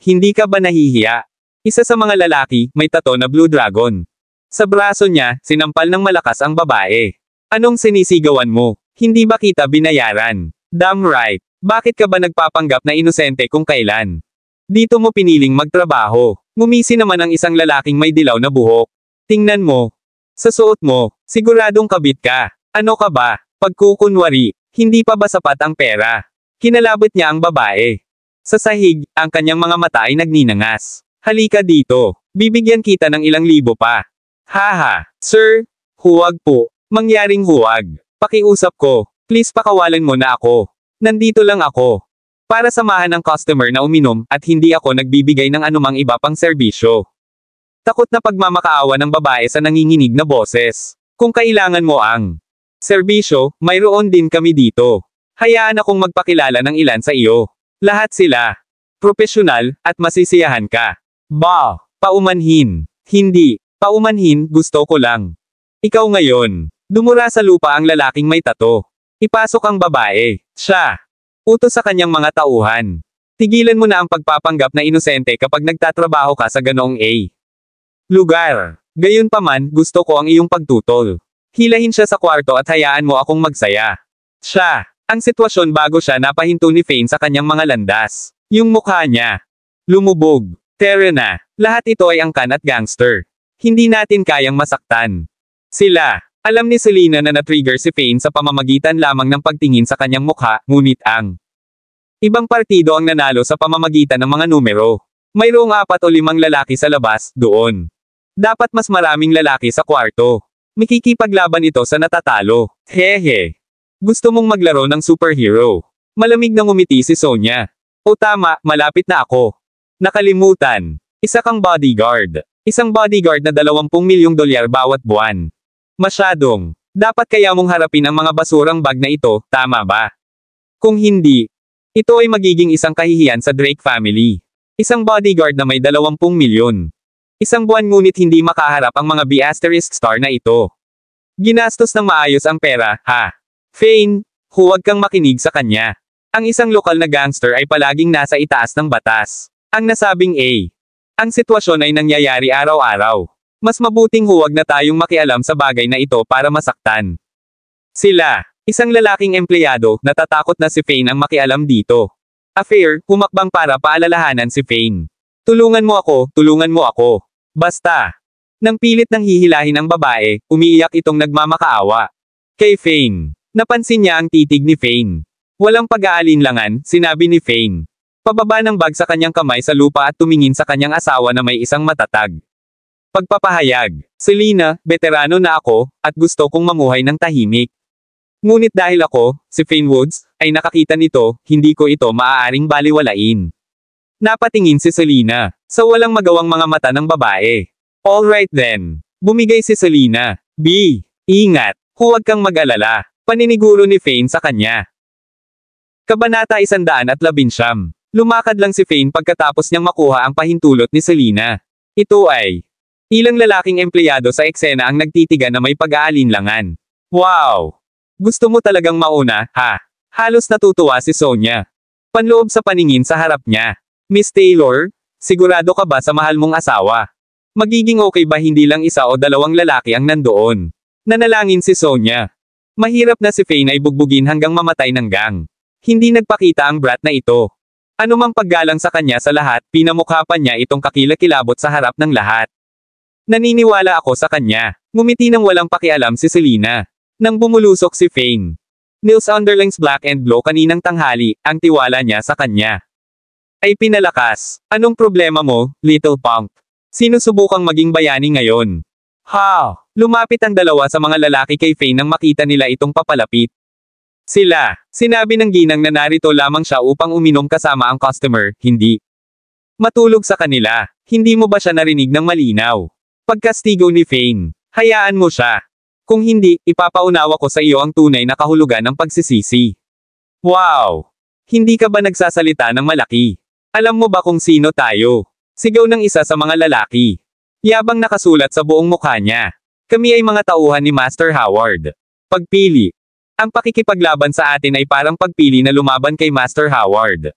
Hindi ka ba nahihiya? Isa sa mga lalaki, may tato na Blue Dragon. Sa braso niya, sinampal ng malakas ang babae. Anong sinisigawan mo? Hindi ba kita binayaran? Damn right. Bakit ka ba nagpapanggap na inosente kung kailan? Dito mo piniling magtrabaho. Ngumisi naman ang isang lalaking may dilaw na buhok. Tingnan mo. Sa suot mo, siguradong kabit ka. Ano ka ba? Pagkukunwari, hindi pa ba sapat ang pera? Kinalabot niya ang babae. Sa sahig, ang kanyang mga mata ay nagninangas. Halika dito. Bibigyan kita ng ilang libo pa. Haha, sir. Huwag po. Mangyaring huwag. Pakiusap ko. Please pakawalan mo na ako. Nandito lang ako para samahan ang customer na uminom, at hindi ako nagbibigay ng anumang iba pang serbisyo. Takot na pagmamakaawa ng babae sa nanginginig na boses. Kung kailangan mo ang serbisyo, mayroon din kami dito. Hayaan akong magpakilala ng ilan sa iyo. Lahat sila propesyonal, at masisiyahan ka. Paumanhin. Hindi. Paumanhin, gusto ko lang. Ikaw ngayon. Dumura sa lupa ang lalaking may tato. Ipasok ang babae. Siya. Utos sa kanyang mga tauhan. Tigilan mo na ang pagpapanggap na inosente kapag nagtatrabaho ka sa ganoong lugar. Gayunpaman, gusto ko ang iyong pagtutol. Hilahin siya sa kwarto at hayaan mo akong magsaya. Siya. Ang sitwasyon bago siya napahinto ni Fane sa kanyang mga landas. Yung mukha niya. Lumubog. Tara na. Lahat ito ay angkan at gangster. Hindi natin kayang masaktan sila. Alam ni Selena na na-trigger si Fane sa pamamagitan lamang ng pagtingin sa kanyang mukha, ngunit ang ibang partido ang nanalo sa pamamagitan ng mga numero. Mayroong 4 o 5 lalaki sa labas, doon. Dapat mas maraming lalaki sa kwarto. Makikipaglaban ito sa natatalo. Hehe. Gusto mong maglaro ng superhero. Malamig na ngumiti si Sonia. O tama, malapit na ako. Nakalimutan. Isa kang bodyguard. Isang bodyguard na $20 milyong bawat buwan. Masyadong Dapat kaya mong harapin ang mga basurang bag na ito, tama ba? Kung hindi, ito ay magiging isang kahihiyan sa Drake family. Isang bodyguard na may 20 milyon. Isang buwan ngunit hindi makaharap ang mga B** star na ito. Ginastos ng maayos ang pera, ha? Fane, huwag kang makinig sa kanya. Ang isang lokal na gangster ay palaging nasa itaas ng batas. Ang nasabing A. Ang sitwasyon ay nangyayari araw-araw. Mas mabuting huwag na tayong makialam sa bagay na ito para masaktan. Sila, isang lalaking empleyado, natatakot na si Fane ang makialam dito. Affair, humakbang para paalalahanan si Fane. Tulungan mo ako. Basta. Nang pilit nang hihilahin ang babae, umiiyak itong nagmamakaawa. Kay Fane. Napansin niya ang titig ni Fane. Walang pag-aalinlangan, sinabi ni Fane. Pababa ng bag sa kanyang kamay sa lupa at tumingin sa kanyang asawa na may isang matatag. Pagpapahayag. Selena, veterano na ako, at gusto kong mamuhay ng tahimik. Ngunit dahil ako, si Fane Woods, ay nakakita nito, hindi ko ito maaaring baliwalain. Napatingin si Selena, sa walang magawang mga mata ng babae. Alright then. Bumigay si Selena. B. Ingat. Huwag kang mag-alala. Paniniguro ni Fane sa kanya. Kabanata 119. Lumakad lang si Fane pagkatapos niyang makuha ang pahintulot ni Selena. Ito ay ilang lalaking empleyado sa eksena ang nagtitigan na may pag-aalinlangan. Wow! Gusto mo talagang mauna, ha? Halos natutuwa si Sonia. Panloob sa paningin sa harap niya. Miss Taylor, sigurado ka ba sa mahal mong asawa? Magiging okay ba hindi lang isa o dalawang lalaki ang nandoon? Nanalangin si Sonia. Mahirap na si Fane ay bugbugin hanggang mamatay ng gang. Hindi nagpakita ang brat na ito. Anumang paggalang sa kanya sa lahat, pinamukha pa niya itong kakilakilabot sa harap ng lahat. Naniniwala ako sa kanya. Ngumiti nang walang pakialam si Selena. Nang bumulusok si Fane. Nils underlings black and blue kaninang tanghali, ang tiwala niya sa kanya ay pinalakas. Anong problema mo, little punk? Sinusubukang maging bayani ngayon. Ha! Lumapit ang dalawa sa mga lalaki kay Fane nang makita nila itong papalapit. Sila, sinabi ng ginang na narito lamang siya upang uminom kasama ang customer, hindi matulog sa kanila. Hindi mo ba siya narinig ng malinaw? Pagkastigo ni Fane, hayaan mo siya. Kung hindi, ipapaunawa ko sa iyo ang tunay na kahulugan ng pagsisisi. Wow! Hindi ka ba nagsasalita ng malaki? Alam mo ba kung sino tayo? Sigaw ng isa sa mga lalaki. Yabang nakasulat sa buong mukha niya. Kami ay mga tauhan ni Master Howard. Pagpili. Ang pakikipaglaban sa atin ay parang pagpili na lumaban kay Master Howard.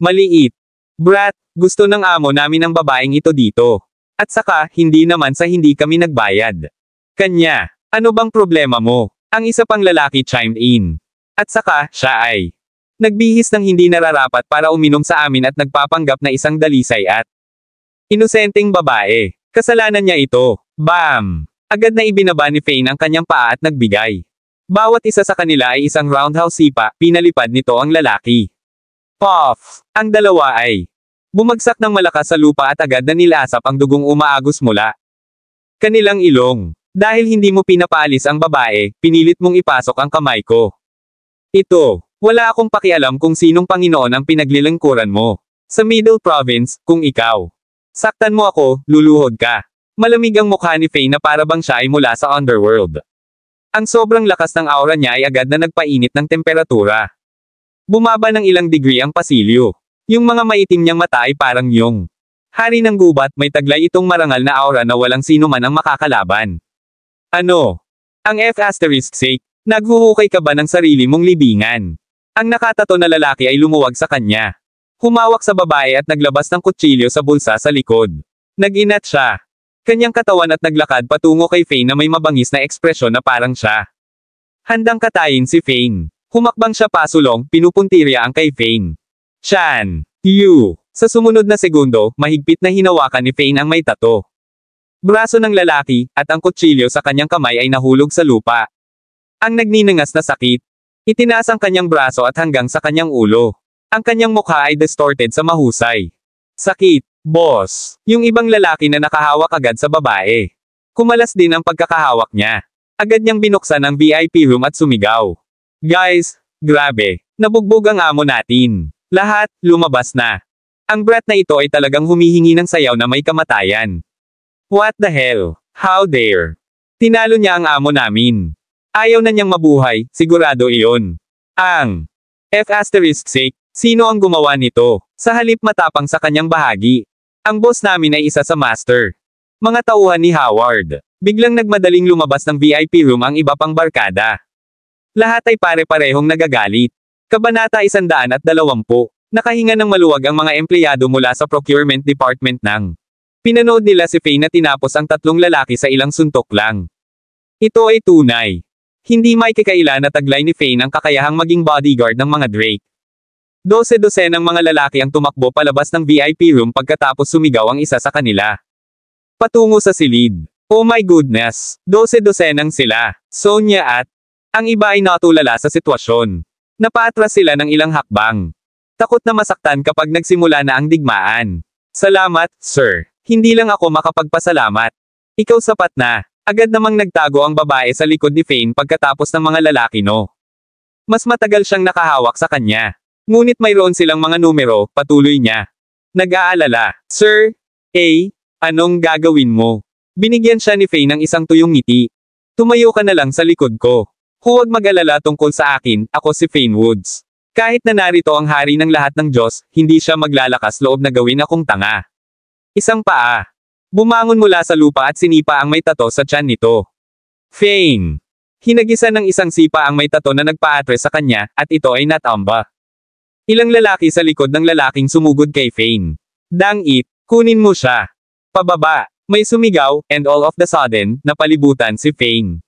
Maliit. Brat, gusto ng amo namin ang babaeng ito dito. At saka, hindi naman sa hindi kami nagbayad. Kanya, ano bang problema mo? Ang isa pang lalaki chimed in. At saka, siya ay nagbihis ng hindi nararapat para uminom sa amin at nagpapanggap na isang dalisay at inosenteng babae. Kasalanan niya ito. Bam! Agad na ibinaba ni Fane ang kanyang paa at nagbigay. Bawat isa sa kanila ay isang roundhouse sipa, pinalipad nito ang lalaki. Puff! Ang dalawa ay bumagsak ng malakas sa lupa at agad na nilasap ang dugong umaagos mula kanilang ilong. Dahil hindi mo pinapaalis ang babae, pinilit mong ipasok ang kamay ko. Ito, wala akong pakialam kung sinong Panginoon ang pinaglilingkuran mo. Sa Middle Province, kung ikaw saktan mo ako, luluhod ka. Malamig ang mukha ni Fane na parabang siya ay mula sa underworld. Ang sobrang lakas ng aura niya ay agad na nagpainit ng temperatura. Bumaba ng ilang degree ang pasilyo. Yung mga maitim niyang mata ay parang yung hari ng gubat, may taglay itong marangal na aura na walang sino man ang makakalaban. Ano? Ang F***sake, naghuhukay ka ba ng sarili mong libingan? Ang nakatato na lalaki ay lumuwag sa kanya. Humawak sa babae at naglabas ng kutsilyo sa bulsa sa likod. Nag-inat siya. Kanyang katawan at naglakad patungo kay Fane na may mabangis na ekspresyon na parang siya handang katayin si Fane. Humakbang siya pasulong, pinupuntirya ang kay Fane. Chan! You! Sa sumunod na segundo, mahigpit na hinawakan ni Fane ang may tato. Braso ng lalaki, at ang kutsilyo sa kanyang kamay ay nahulog sa lupa. Ang nagninangas na sakit. Itinaas ang kanyang braso at hanggang sa kanyang ulo. Ang kanyang mukha ay distorted sa mahusay. Sakit, boss. Yung ibang lalaki na nakahawak agad sa babae. Kumalas din ang pagkakahawak niya. Agad niyang binuksan ang VIP room at sumigaw. Guys, grabe. Nabugbog ang amo natin. Lahat, lumabas na. Ang brat na ito ay talagang humihingi ng sayaw na may kamatayan. What the hell? How dare? Tinalo niya ang amo namin. Ayaw na niyang mabuhay, sigurado iyon. Ang F***, sino ang gumawa nito? Sa halip matapang sa kanyang bahagi. Ang boss namin ay isa sa master. Mga tauhan ni Howard. Biglang nagmadaling lumabas ng VIP room ang iba pang barkada. Lahat ay pare-parehong nagagalit. Kabanata 120. Nakahinga ng maluwag ang mga empleyado mula sa procurement department ng. Pinanood nila si Faye na tinapos ang 3 lalaki sa ilang suntok lang. Ito ay tunay. Hindi may kakaila na taglay ni Faye ang kakayahang maging bodyguard ng mga Drake. 12 ng mga lalaki ang tumakbo palabas ng VIP room pagkatapos sumigaw ang isa sa kanila. Patungo sa silid. Oh my goodness, 12 sila. Sonia at ang iba ay natulala sa sitwasyon. Napatras sila ng ilang hakbang. Takot na masaktan kapag nagsimula na ang digmaan. Salamat, sir. Hindi lang ako makapagpasalamat. Ikaw sapat na. Agad namang nagtago ang babae sa likod ni Faye pagkatapos ng mga lalaki no. Mas matagal siyang nakahawak sa kanya. Ngunit mayroon silang mga numero, patuloy niya. Nag-aalala, Sir, anong gagawin mo? Binigyan siya ni Faye ng isang tuyong ngiti. Tumayo ka na lang sa likod ko. Huwag mag-alala tungkol sa akin, ako si Faye Woods. Kahit na narito ang hari ng lahat ng Diyos, hindi siya maglalakas loob na gawin akong tanga. Isang paa. Bumangon mula sa lupa at sinipa ang may tato sa tiyan nito. Faye. Hinagisa ng isang sipa ang may tato na nagpa-atres sa kanya, at ito ay natamba. Ilang lalaki sa likod ng lalaking sumugod kay Faye. Dang it, kunin mo siya. Pababa. May sumigaw, and all of the sudden, napalibutan si Faye.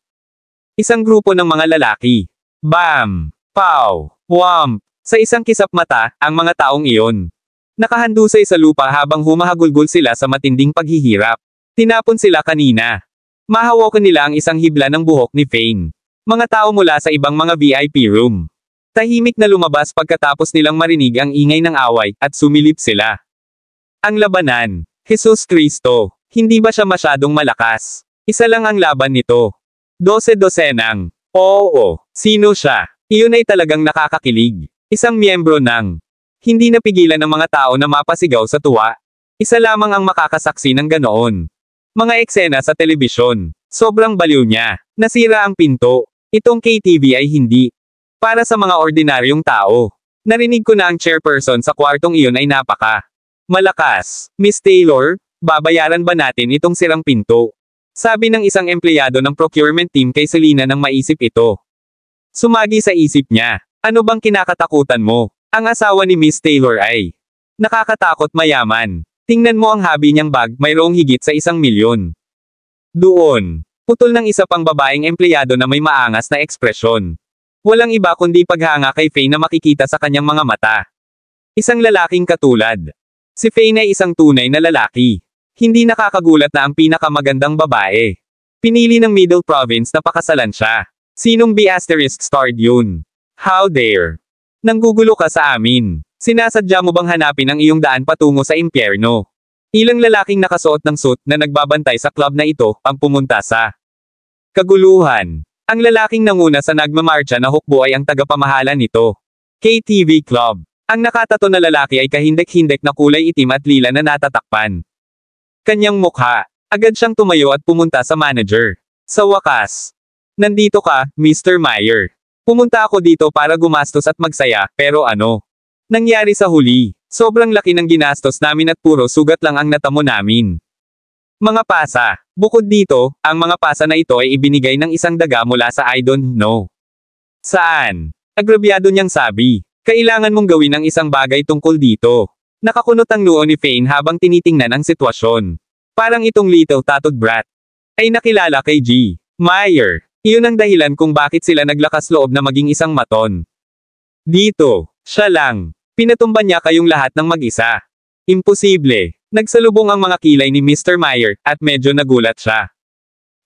Isang grupo ng mga lalaki. Bam! Pow! Wham! Sa isang kisap mata, ang mga taong iyon. Nakahandusay sa lupa habang humahagulgol sila sa matinding paghihirap. Tinapon sila kanina. Mahawakan nila ang isang hibla ng buhok ni Faye. Mga tao mula sa ibang mga VIP room. Tahimik na lumabas pagkatapos nilang marinig ang ingay ng away, at sumilip sila. Ang labanan. Jesus Cristo. Hindi ba siya masyadong malakas? Isa lang ang laban nito. 12 nang. Oo, sino siya? Iyon ay talagang nakakakilig. Isang miyembro ng. Hindi napigilan ng mga tao na mapasigaw sa tuwa. Isa lamang ang makakasaksi ng ganoon. Mga eksena sa telebisyon. Sobrang baliw niya. Nasira ang pinto. Itong KTV ay hindi. Para sa mga ordinaryong tao. Narinig ko na ang chairperson sa kwartong iyon ay napaka. Malakas. Miss Taylor, babayaran ba natin itong sirang pinto? Sabi ng isang empleyado ng procurement team kay Selena nang maisip ito. Sumagi sa isip niya. Ano bang kinakatakutan mo? Ang asawa ni Miss Taylor ay nakakatakot mayaman. Tingnan mo ang habi niyang bag, mayroong higit sa 1 milyon. Doon. Putol ng isa pang babaeng empleyado na may maangas na ekspresyon. Walang iba kundi paghanga kay Faye na makikita sa kanyang mga mata. Isang lalaking katulad. Si Faye ay isang tunay na lalaki. Hindi nakakagulat na ang pinakamagandang babae. Pinili ng Middle Province na pakasalan siya. Sinong B** starred yun? How dare? Nanggugulo ka sa amin. Sinasadya mo bang hanapin ang iyong daan patungo sa impyerno? Ilang lalaking nakasuot ng suit na nagbabantay sa club na ito, ang pumunta sa kaguluhan. Ang lalaking nanguna sa nagmamarcha na hukbo ay ang tagapamahala nito. KTV Club. Ang nakatato na lalaki ay kahindek-hindek na kulay itim at lila na natatakpan. Kanyang mukha. Agad siyang tumayo at pumunta sa manager. Sa wakas. Nandito ka, Mr. Meyer. Pumunta ako dito para gumastos at magsaya, pero ano? Nangyari sa huli. Sobrang laki ng ginastos namin at puro sugat lang ang natamo namin. Mga pasa. Bukod dito, ang mga pasa na ito ay ibinigay ng isang daga mula sa I don't know. Saan? Agrabyado niyang sabi. Kailangan mong gawin ang isang bagay tungkol dito. Nakakunot ang noo ni Faye habang tinitingnan ang sitwasyon. Parang itong little tattooed brat ay nakilala kay G. Meyer. Iyon ang dahilan kung bakit sila naglakas loob na maging isang maton. Dito, siya lang. Pinatumba niya kayong lahat ng mag-isa. Imposible. Nagsalubong ang mga kilay ni Mr. Meyer, at medyo nagulat siya.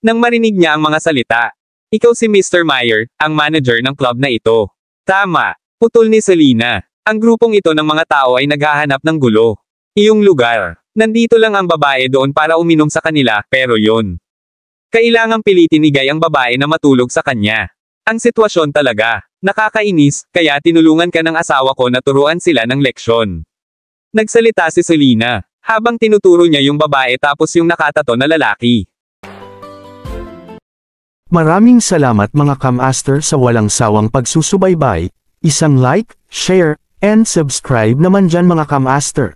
Nang marinig niya ang mga salita. Ikaw si Mr. Meyer, ang manager ng club na ito. Tama. Putol ni Selena. Ang grupong ito ng mga tao ay naghahanap ng gulo. Iyong lugar. Nandito lang ang babae doon para uminom sa kanila, pero yon. Kailangang pilitin ni Guy ang babae na matulog sa kanya. Ang sitwasyon talaga. Nakakainis, kaya tinulungan ka ng asawa ko na turuan sila ng leksyon. Nagsalita si Selena, habang tinuturo niya yung babae tapos yung nakatato na lalaki. Maraming salamat mga Kamaster sa walang sawang pagsusubaybay, isang like, share, and subscribe naman dyan mga Kamaster.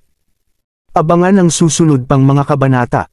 Abangan ang susunod pang mga kabanata.